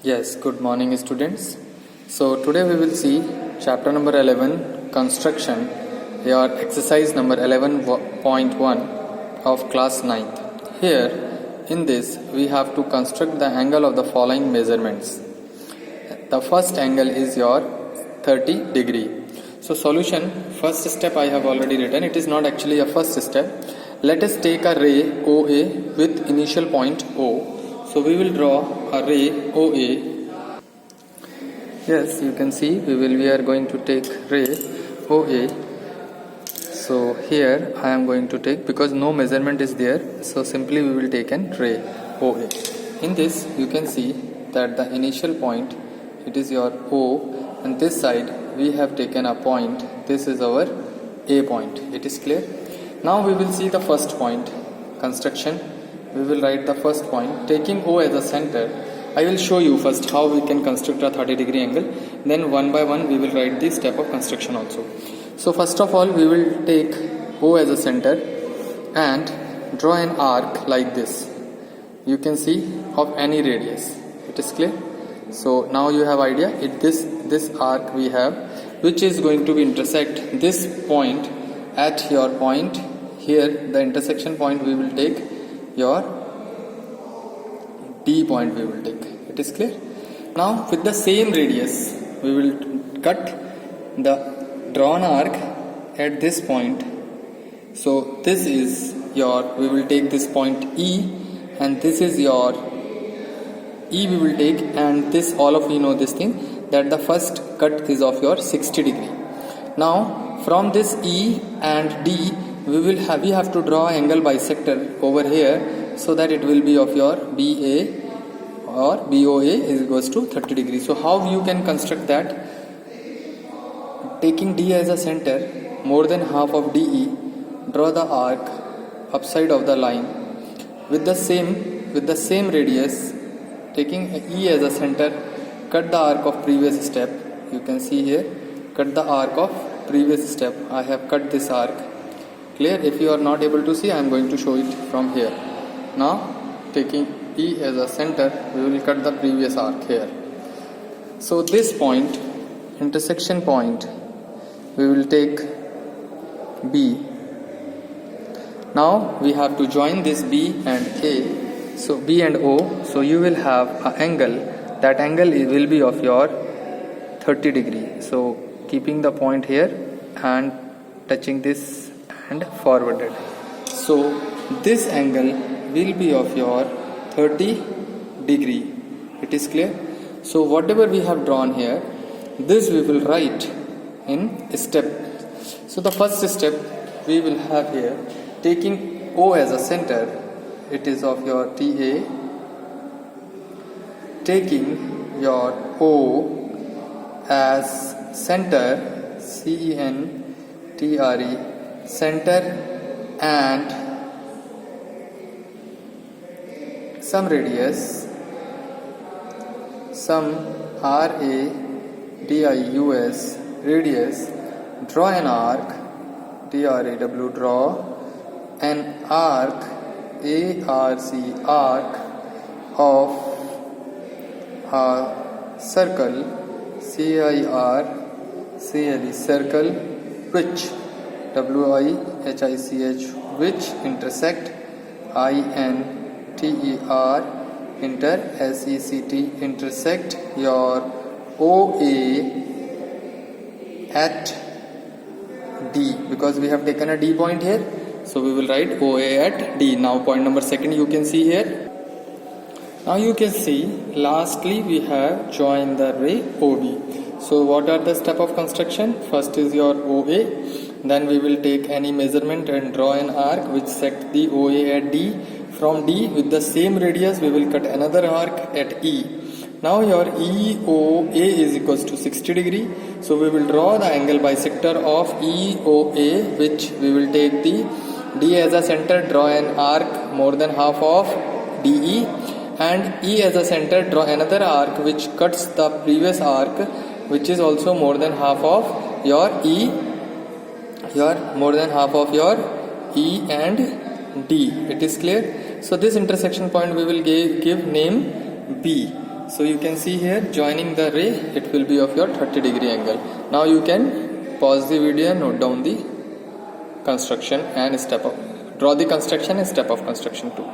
Yes, good morning students. So today we will see chapter number 11 construction, your exercise number 11.1 of class 9th. Here in this we have to construct the angle of the following measurements. The first angle is your 30 degree. So solution, first step I have already written. It is not actually a first step. Let us take a ray OA with initial point O. So we will draw a ray OA. Yes, you can see we are going to take ray OA. So here I am going to take, because no measurement is there, so simply we will take an ray OA. In this you can see that the initial point, it is your O, and this side we have taken a point. This is our A point. It is clear? Now we will see the first point. Construction. We will write the first point. Taking O as a center, I will show you first how we can construct a 30 degree angle. Then one by one we will write the step of construction also. So first of all we will take O as a center and draw an arc like this. You can see of any radius. It is clear? So now you have idea. This arc we have, which is going to be intersect this point at your point. Here the intersection point we will take your D point we will take. It is clear? Now with the same radius we will cut the drawn arc at this point. So this is your, we will take this point E, and this is your E we will take, and this, all of you know this thing, that the first cut is of your 60 degree. Now from this E and D we have to draw angle bisector over here, so that it will be of your BA or BOA is equals to 30 degrees. So how you can construct that? Taking D as a center, more than half of DE, draw the arc upside of the line with the same radius. Taking E as a center, cut the arc of previous step. You can see here, cut the arc of previous step. I have cut this arc. Clear? If you are not able to see, I am going to show it from here. Now taking E as a center, we will cut the previous arc here. So this point, intersection point, we will take B. Now we have to join this B and A. So B and O. So you will have an angle. That angle will be of your 30 degree. So keeping the point here and touching this and forwarded. So this angle will be of your 30 degree. It is clear? So whatever we have drawn here, this we will write in step. So the first step we will have here, taking O as a center, it is of your TA, taking your O as center, CENTRE, center, and some radius, some RADIUS radius, draw an arc, DRAW, draw an arc, ARC of a circle, CIRCLE, circle, which WIHICH, which intersect INTER, SECT, intersect your OA at D, because we have taken a D point here. So we will write OA at D. Now point number second you can see here. Now you can see lastly we have joined the ray OB. So what are the step of construction? First is your OA. Then we will take any measurement and draw an arc which set the OA at D. From D with the same radius we will cut another arc at E. Now your EOA is equals to 60 degree. So we will draw the angle bisector of EOA, which we will take the D as a center, draw an arc more than half of DE, and E as a center, draw another arc which cuts the previous arc, which is also more than half of your E, and D. It is clear? So this intersection point we will give name B. So you can see here, joining the ray, it will be of your 30-degree angle. Now you can pause the video and note down the construction and step of, draw the construction and step of construction too.